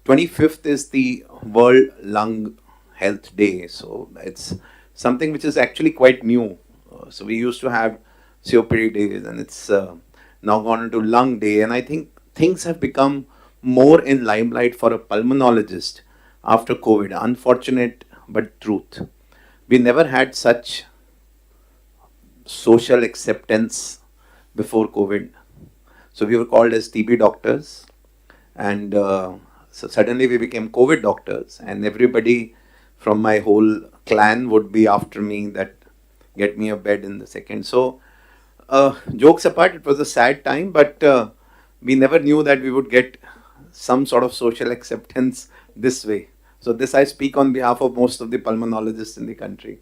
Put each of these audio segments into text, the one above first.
25th is the World Lung Health Day. So it's something which is actually quite new. So we used to have COPD days, and it's now gone into Lung Day. And I think things have become more in limelight for a pulmonologist after COVID. Unfortunate but truth. We never had such social acceptance before COVID. So we were called as TB doctors, and so suddenly we became COVID doctors, and everybody from my whole clan would be after me that get me a bed in the second. So jokes apart, it was a sad time, but we never knew that we would get some sort of social acceptance this way. So this I speak on behalf of most of the pulmonologists in the country.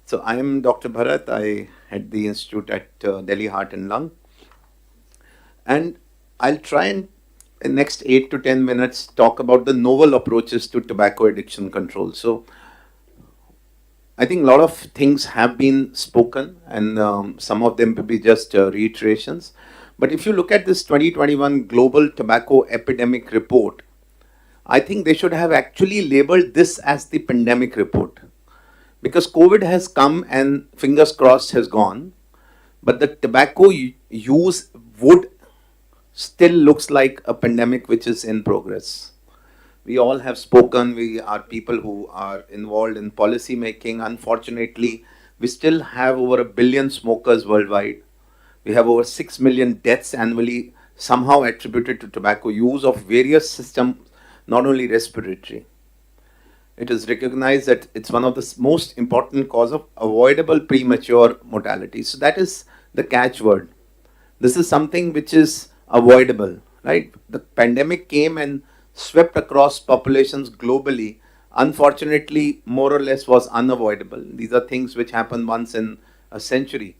So I am Dr. Bharat. I head the institute at Delhi Heart and Lung, and I'll try and in next 8 to 10 minutes talk about the novel approaches to tobacco addiction control. So I think a lot of things have been spoken, and some of them will be just reiterations. But if you look at this 2021 Global Tobacco Epidemic Report, I think they should have actually labeled this as the pandemic report, because COVID has come and fingers crossed has gone, but the tobacco use would still looks like a pandemic which is in progress. We all have spoken, we are people who are involved in policy making. Unfortunately, we still have over 1 billion smokers worldwide. We have over 6 million deaths annually somehow attributed to tobacco use of various systems, not only respiratory. It is recognized that it's one of the most important cause of avoidable premature mortality. So that is the catchword. This is something which is avoidable, right? The pandemic came and swept across populations globally. Unfortunately, more or less was unavoidable. These are things which happen once in a century.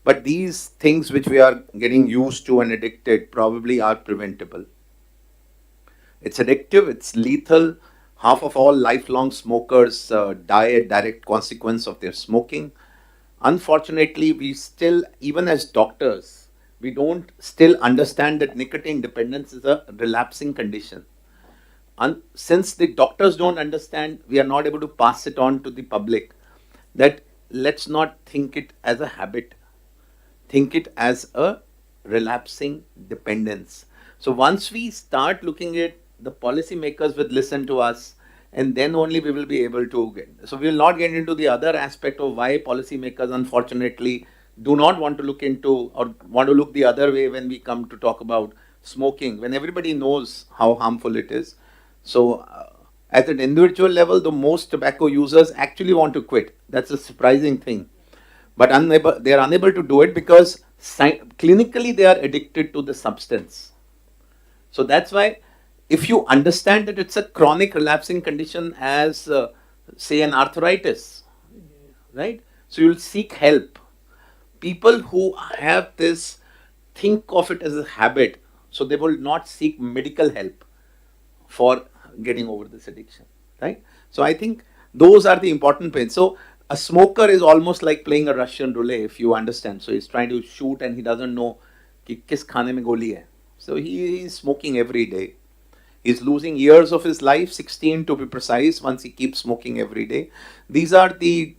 But these things which we are getting used to and addicted probably are preventable. It's addictive, it's lethal. Half of all lifelong smokers die a direct consequence of their smoking. Unfortunately, we still, even as doctors, we don't still understand that nicotine dependence is a relapsing condition. Since the doctors don't understand, we are not able to pass it on to the public that let's not think it as a habit, think it as a relapsing dependence. So once we start looking at, the policymakers will listen to us, and then only we will be able to get. So we will not get into the other aspect of why policymakers unfortunately do not want to look into or want to look the other way when we come to talk about smoking, when everybody knows how harmful it is. So at an individual level, the most tobacco users actually want to quit. That's a surprising thing. But they are unable to do it because clinically they are addicted to the substance. So that's why if you understand that it's a chronic relapsing condition as say an arthritis, right? So you'll seek help. People who have this think of it as a habit, so they will not seek medical help for getting over this addiction, right? So I think those are the important points. So a smoker is almost like playing a Russian roulette, if you understand. So he's trying to shoot and he doesn't know कि किस खाने में गोली है. So he is smoking every day. He's losing years of his life, 16 to be precise, once he keeps smoking every day. These are the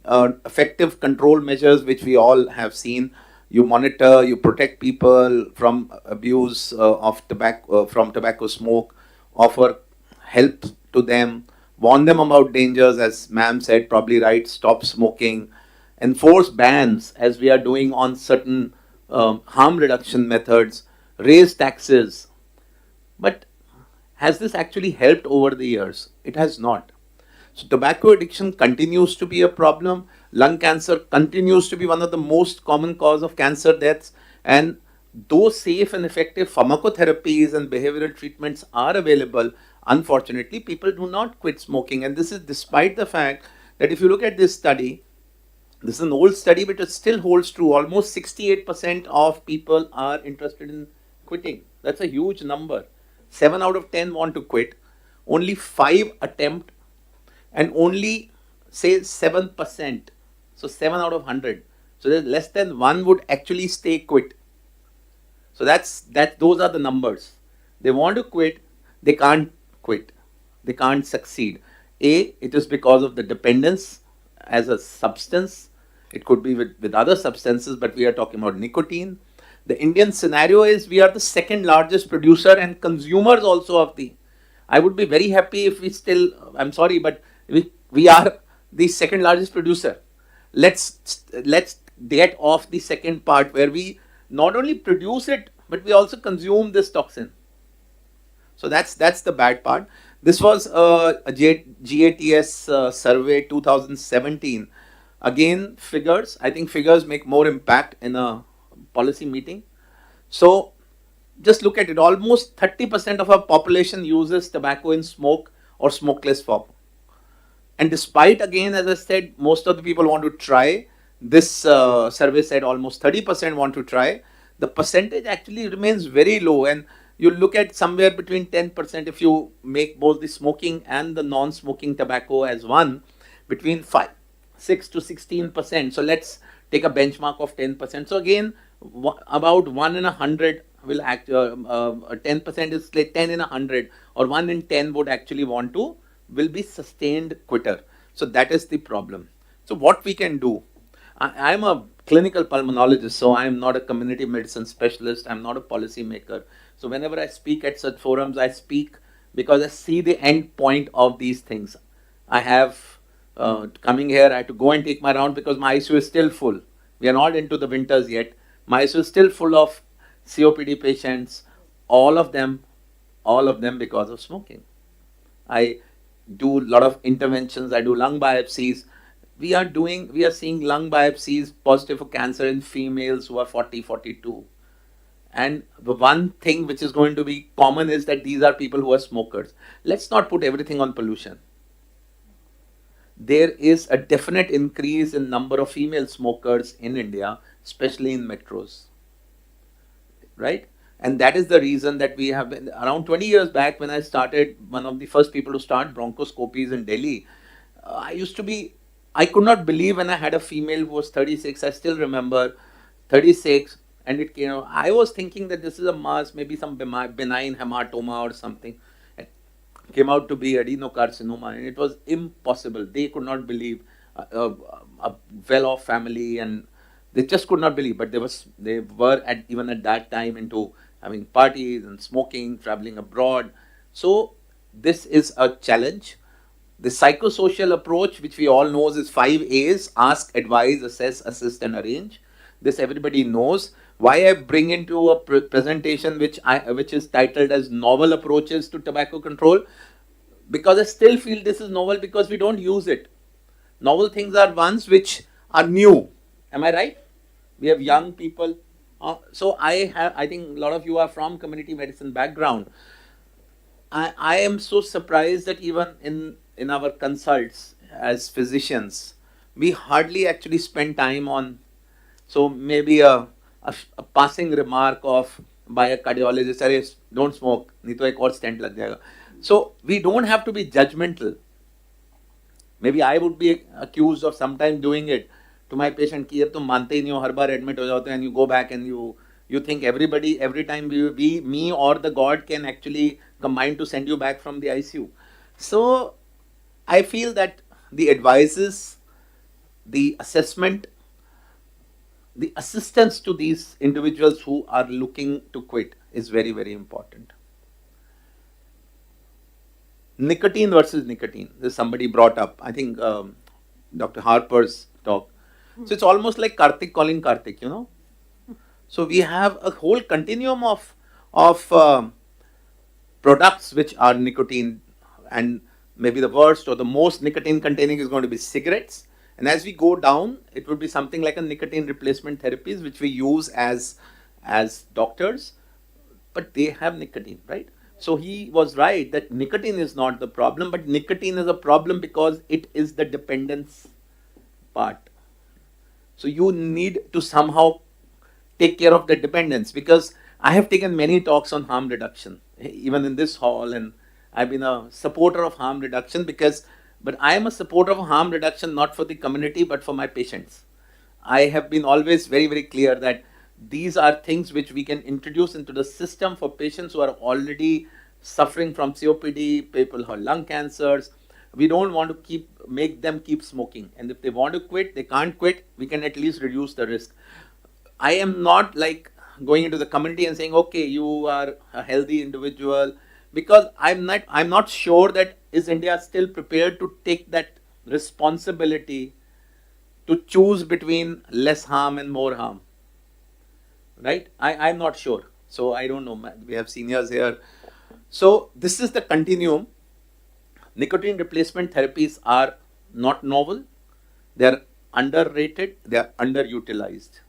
effective control measures which we all have seen. You monitor, you protect people from abuse of tobacco, from tobacco smoke, offer help to them, warn them about dangers, as ma'am said, probably right, stop smoking, enforce bans as we are doing on certain harm reduction methods, raise taxes. But has this actually helped over the years? It has not. So tobacco addiction continues to be a problem. Lung cancer continues to be one of the most common cause of cancer deaths. And though safe and effective pharmacotherapies and behavioral treatments are available, unfortunately, people do not quit smoking. And this is despite the fact that if you look at this study, this is an old study, but it still holds true. Almost 68% of people are interested in quitting. That's a huge number. 7 out of 10 want to quit. Only 5 attempt, and only say 7%. So 7 out of 100. So there's less than 1 would actually stay quit. So those are the numbers. They want to quit, they can't quit. They can't succeed. It is because of the dependence as a substance. It could be with other substances, but we are talking about nicotine. The Indian scenario is we are the second largest producer and consumers also of the. I would be very happy if we still, I'm sorry, but we are the second largest producer. Let's get off the second part where we not only produce it, but we also consume this toxin. So that's the bad part. This was GATS survey 2017. Again, figures. I think figures make more impact in a policy meeting. So just look at it. Almost 30% of our population uses tobacco in smoke or smokeless form. And despite, again, as I said, most of the people want to try. This survey said almost 30% want to try. The percentage actually remains very low, and you look at somewhere between 10% if you make both the smoking and the non-smoking tobacco as one, between 6 to 16%. So let's take a benchmark of 10%. So again, about 1 in 100 will act. 10% is like 10 in 100, or 1 in 10 would actually want to, will be sustained quitter. So that is the problem. So what we can do, I'm a clinical pulmonologist, so I'm not a community medicine specialist, I'm not a policy maker. So whenever I speak at such forums, I speak because I see the end point of these things. I have, coming here, I had to go and take my round because my ICU is still full. We are not into the winters yet. My ICU is still full of COPD patients, all of them because of smoking. I do a lot of interventions. I do lung biopsies. We are seeing lung biopsies positive for cancer in females who are 40, 42. And the one thing which is going to be common is that these are people who are smokers. Let's not put everything on pollution. There is a definite increase in number of female smokers in India, especially in metros. Right? And that is the reason that we have been, around 20 years back when I started, one of the first people to start bronchoscopies in Delhi, I could not believe when I had a female who was 36, I still remember, 36, and I was thinking that this is a mass, maybe some benign hematoma or something. It came out to be adenocarcinoma, and it was impossible. They could not believe a well-off family, and they just could not believe. But they were even at that time into having parties and smoking, traveling abroad. So this is a challenge. The psychosocial approach, which we all know, is 5 A's: ask, advise, assess, assist, and arrange. This everybody knows. Why I bring into a presentation which is titled as Novel Approaches to Tobacco Control? Because I still feel this is novel because we don't use it. Novel things are ones which are new. Am I right? We have young people. So I think a lot of you are from community medicine background. I am so surprised that even in our consults as physicians, we hardly actually spend time on, so maybe a passing remark of by a cardiologist, don't smoke, nahi to ek aur stent lag jayega. So we don't have to be judgmental. Maybe I would be accused of sometimes doing it to my patient कि अब तुम मानते ही नहीं हो, हर बार admit हो जाते हैं, and you go back and you think every time me or the God can actually combine to send you back from the ICU. So I feel that the advices, the assessment, the assistance to these individuals who are looking to quit is very, very important. Nicotine versus nicotine. This somebody brought up. I think Dr. Harper's talk. So it's almost like Karthik calling Karthik, So we have a whole continuum of products which are nicotine, and maybe the worst or the most nicotine containing is going to be cigarettes. And as we go down, it would be something like a nicotine replacement therapies, which we use as doctors, but they have nicotine, right? So he was right that nicotine is not the problem, but nicotine is a problem because it is the dependence part. So you need to somehow take care of the dependence, because I have taken many talks on harm reduction, even in this hall, and I've been a supporter of harm reduction but I am a supporter of harm reduction not for the community but for my patients. I have been always very, very clear that these are things which we can introduce into the system for patients who are already suffering from COPD, people who have lung cancers. We don't want to make them keep smoking. And if they want to quit, they can't quit. We can at least reduce the risk. I am not like going into the community and saying, okay, you are a healthy individual, because I'm not sure that is India still prepared to take that responsibility to choose between less harm and more harm. Right? I'm not sure. So I don't know. We have seniors here. So this is the continuum. Nicotine replacement therapies are not novel. They are underrated. They are underutilized.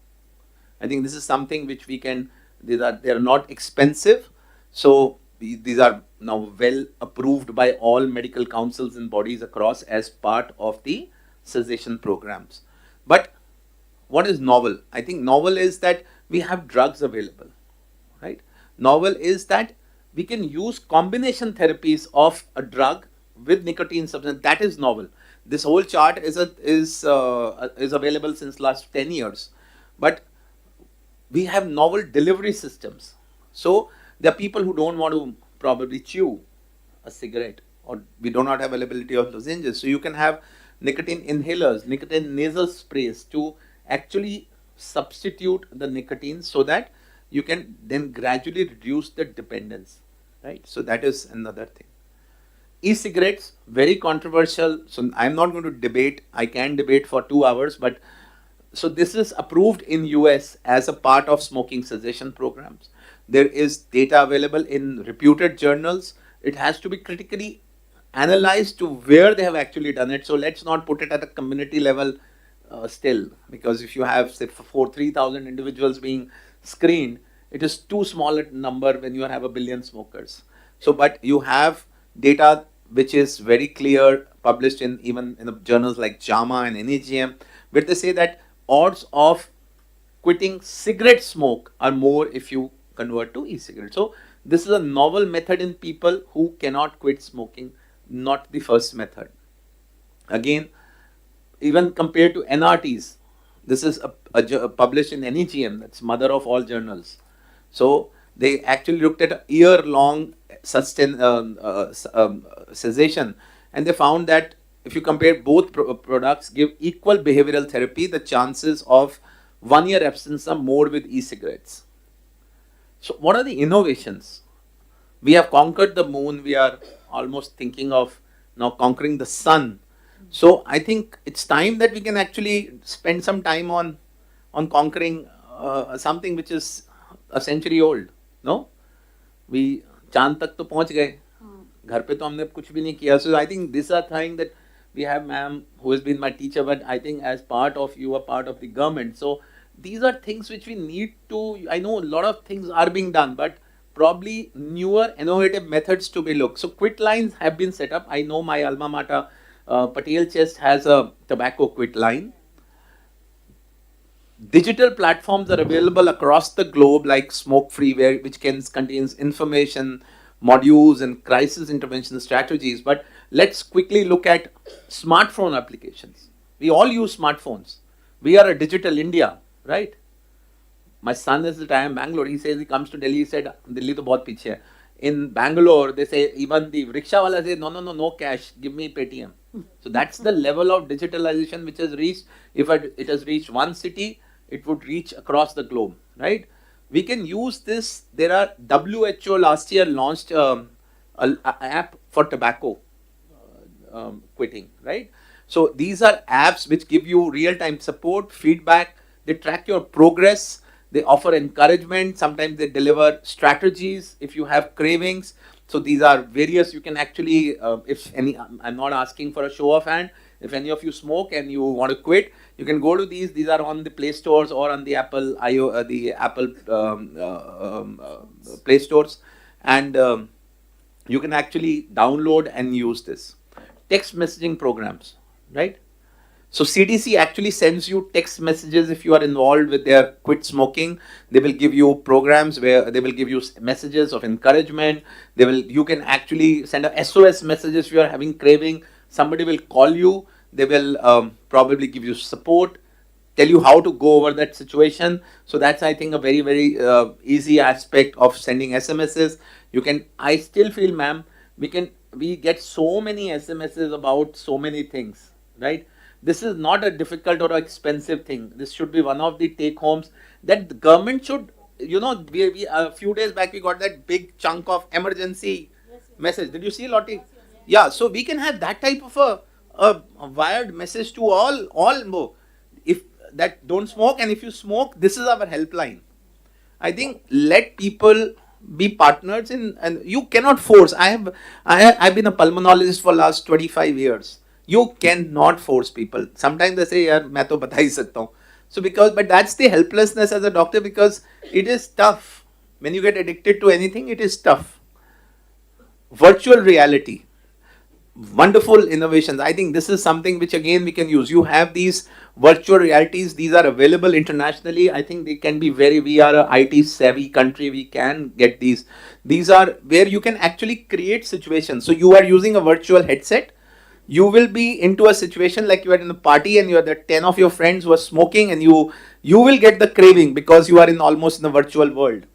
I think this is something which we can. They are not expensive. So these are now well approved by all medical councils and bodies across as part of the cessation programs. But what is novel? I think novel is that we have drugs available, right? Novel is that we can use combination therapies of a drug with nicotine substance. That is novel. This whole chart is available since last 10 years, but we have novel delivery systems. So there are people who don't want to probably chew a cigarette, or we do not have availability of lozenges. So you can have nicotine inhalers, nicotine nasal sprays to actually substitute the nicotine so that you can then gradually reduce the dependence, right? So that is another thing. E-cigarettes, very controversial. So I'm not going to debate. I can debate for 2 hours, but so this is approved in US as a part of smoking cessation programs. There is data available in reputed journals. It has to be critically analyzed to where they have actually done it. So let's not put it at a community level still, because if you have say 3,000 individuals being screened, it is too small a number when you have a billion smokers. So, but you have data which is very clear, published in even in the journals like JAMA and NEGM, where they say that odds of quitting cigarette smoke are more if you convert to e-cigarette. So this is a novel method in people who cannot quit smoking, not the first method. Again, even compared to NRTs, this is published in NEGM, that's mother of all journals. So they actually looked at a year-long cessation, and they found that if you compare both products give equal behavioral therapy, the chances of 1 year abstinence are more with e-cigarettes. So what are the innovations? We have conquered the moon. We are almost thinking of now conquering the sun. So I think it's time that we can actually spend some time on conquering something which is a century old. No, we चांद तक तो पहुंच गए, घर पे तो हमने कुछ भी नहीं किया. So I think these are things that we have ma'am who has been my teacher, but I think as part of you are part of the government. So these are things which we need to. I know a lot of things are being done, but probably newer innovative methods to be looked. So quit lines have been set up. I know my alma mater, Patel Chest, has a tobacco quit line. Digital platforms are available across the globe like Smoke Free, which contains information, modules and crisis intervention strategies. But let's quickly look at smartphone applications. We all use smartphones. We are a digital India, right? My son is retired in Bangalore. He says he comes to Delhi. He said, Delhi to bahut piche hai. In Bangalore, they say, even the rickshaw wala says, no cash, give me Paytm. So that's the level of digitalization which has reached. If it has reached one city, it would reach across the globe, right? We can use this. There are WHO last year launched an app for tobacco quitting, right? So these are apps which give you real-time support, feedback. They track your progress. They offer encouragement. Sometimes they deliver strategies if you have cravings. So these are various. You can actually, if any, I'm not asking for a show of hand. If any of you smoke and you want to quit, you can go to these. These are on the Play Stores or on the Apple Play Stores, and you can actually download and use this. Text messaging programs, right? So CDC actually sends you text messages if you are involved with their quit smoking. They will give you programs where they will give you messages of encouragement. You can actually send a SOS messages if you are having craving. Somebody will call you. They will probably give you support. tell you how to go over that situation. So that's, I think, a very, very easy aspect of sending SMSs. You can, I still feel, ma'am, we get so many SMSs about so many things, right? This is not a difficult or expensive thing. This should be one of the take homes that the government should, we a few days back we got that big chunk of emergency message. Did you see, Lottie? Yeah, so we can have that type of a wired message to all if that don't smoke, and if you smoke, this is our helpline. I think let people be partners in, and you cannot force. I've been a pulmonologist for last 25 years. You cannot force people. Sometimes they say, "यार मैं तो बता ही सकता हूँ." So because, but that's the helplessness as a doctor, because it is tough. When you get addicted to anything, it is tough. Virtual reality, wonderful innovations. I think this is something which again we can use. You have these virtual realities, these are available internationally. I think they can be we are a IT savvy country, we can get these are where you can actually create situations. So you are using a virtual headset, you will be into a situation like you are in a party and you are the 10 of your friends who are smoking, and you will get the craving because you are in almost in a virtual world.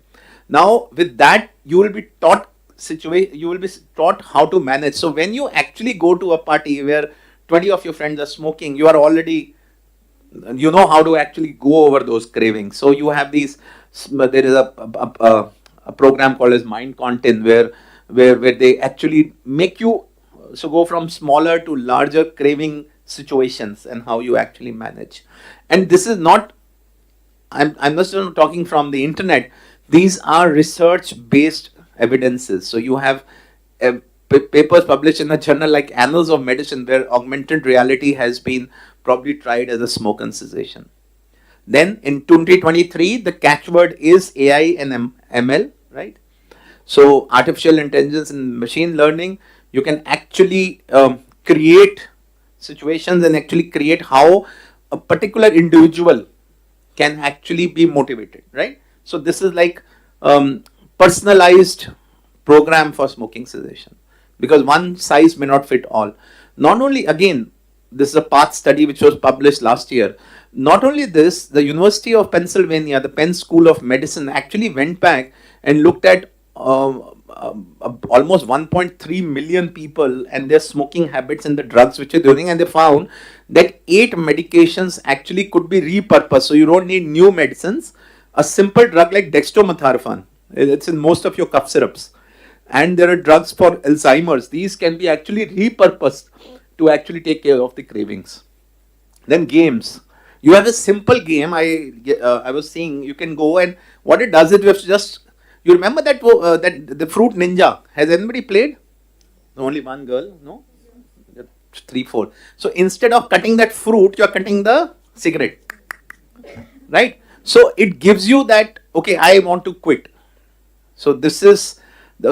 Now with that you will be taught you will be taught how to manage. So when you actually go to a party where 20 of your friends are smoking, you are already, you know how to actually go over those cravings. So you have these, there is a program called as Mind Content where they actually make you so go from smaller to larger craving situations and how you actually manage. And this is not, I'm not talking from the internet. These are research based evidences. So you have papers published in a journal like Annals of Medicine where augmented reality has been probably tried as a smoke cessation. Then in 2023, the catchword is AI and ML, right? So artificial intelligence and machine learning, you can actually create situations and actually create how a particular individual can actually be motivated, right? So this is like personalized program for smoking cessation, because one size may not fit all. Not only, again, this is a path study which was published last year. Not only this, the University of Pennsylvania, the Penn School of Medicine actually went back and looked at almost 1.3 million people and their smoking habits and the drugs which they're doing, and they found that 8 medications actually could be repurposed. So you don't need new medicines. A simple drug like dextromethorphan, it's in most of your cough syrups, and there are drugs for Alzheimer's. These can be actually repurposed to actually take care of the cravings. Then games. You have a simple game. I was seeing, you can go, and what it does, it was just, you remember that that the Fruit Ninja. Has anybody played? Only one girl, no? 3, 4. So instead of cutting that fruit, you are cutting the cigarette, right? So it gives you that, okay, I want to quit. So this is,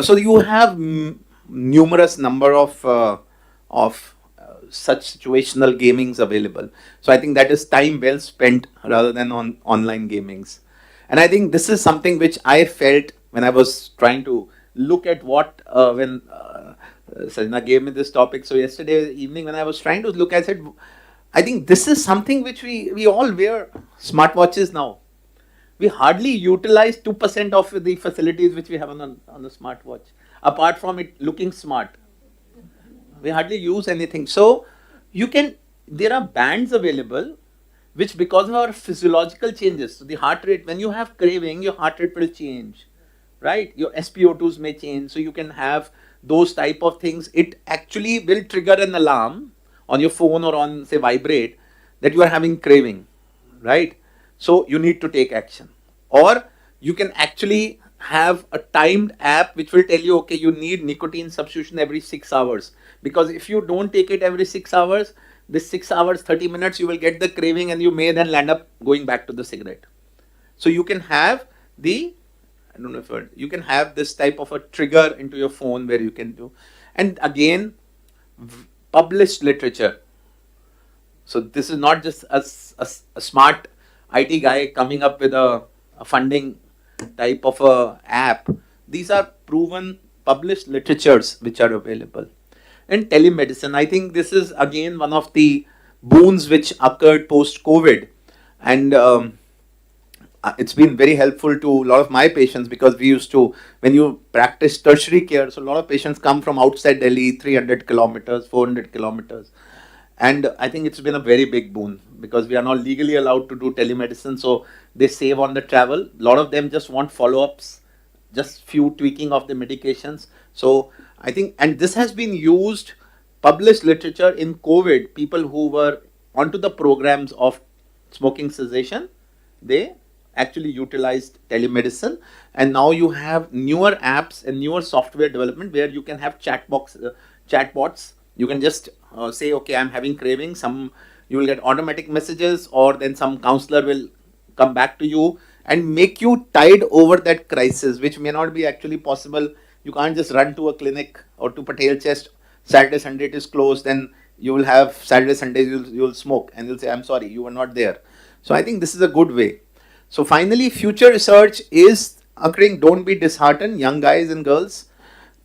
so you have numerous number of such situational gamings available. So I think that is time well spent rather than on online gamings. And I think this is something which I felt when I was trying to look at what, when Sajna gave me this topic. So yesterday evening when I was trying to look, I said, I think this is something which we all wear smartwatches now. We hardly utilize 2% of the facilities which we have on the smartwatch, apart from it looking smart. We hardly use anything. So you can, there are bands available which, because of our physiological changes, so the heart rate, when you have craving, your heart rate will change, right? Your SpO2s may change. So you can have those type of things. It actually will trigger an alarm on your phone or on, say, vibrate, that you are having craving, right? So you need to take action. Or you can actually have a timed app which will tell you, okay, you need nicotine substitution every 6 hours. Because if you don't take it every 6 hours, this 6 hours, 30 minutes, you will get the craving and you may then land up going back to the cigarette. So you can have the, I don't know if you can have this type of a trigger into your phone where you can do. And again, published literature. So this is not just a smart IT guy coming up with a funding type of a app. These are proven published literatures which are available. And telemedicine, I think this is again one of the boons which occurred post-COVID. And it's been very helpful to a lot of my patients, because we used to, when you practice tertiary care, so a lot of patients come from outside Delhi, 300 kilometers, 400 kilometers. And I think it's been a very big boon, because we are not legally allowed to do telemedicine. So they save on the travel. A lot of them just want follow ups, just few tweaking of the medications. So I think, and this has been used, published literature in COVID, people who were onto the programs of smoking cessation, they actually utilized telemedicine. And now you have newer apps and newer software development where you can have chatbots. You can just say, okay, I'm having craving. You will get automatic messages, or then some counselor will come back to you and make you tide over that crisis, which may not be actually possible. You can't just run to a clinic or to Patel Chest. Saturday, Sunday it is closed. Then you will have Saturday, Sunday you'll smoke, and you'll say, I'm sorry, you were not there. So I think this is a good way. So finally, future research is occurring. Don't be disheartened, young guys and girls.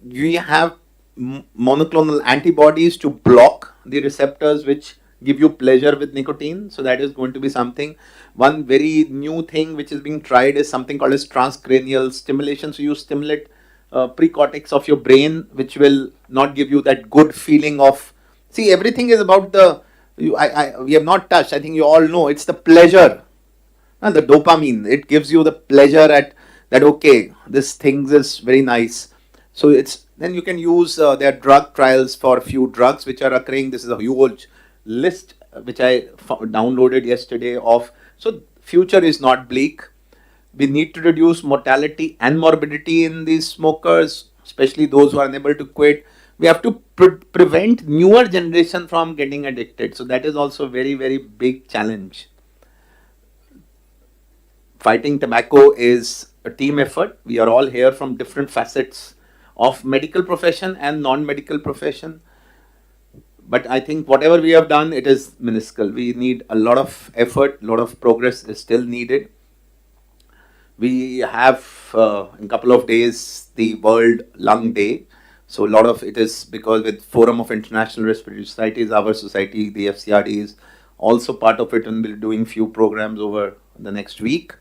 We have monoclonal antibodies to block the receptors which give you pleasure with nicotine. So that is going to be something. One very new thing which is being tried is something called as transcranial stimulation. So you stimulate precortex of your brain, which will not give you that good feeling of. See, everything is about the. We have not touched. I think you all know it's the pleasure. And the dopamine, it gives you the pleasure at that, okay, this thing is very nice. So it's, then you can use their drug trials for a few drugs which are occurring. This is a huge list which I downloaded yesterday of. So future is not bleak. We need to reduce mortality and morbidity in these smokers, especially those who are unable to quit. We have to prevent newer generation from getting addicted. So that is also a very, very big challenge. Fighting tobacco is a team effort. We are all here from different facets of medical profession and non-medical profession. But I think whatever we have done, it is minuscule. We need a lot of effort, a lot of progress is still needed. We have in a couple of days the World Lung Day. So a lot of it is because with Forum of International Respiratory Societies, our society, the FCRD is also part of it, and we'll be doing few programs over the next week.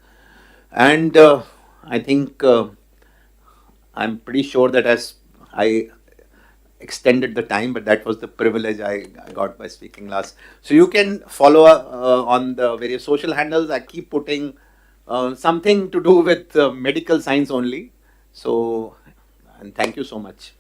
And I think I'm pretty sure that as I extended the time, but that was the privilege I got by speaking last. So you can follow on the various social handles. I keep putting something to do with medical science only. So, and thank you so much.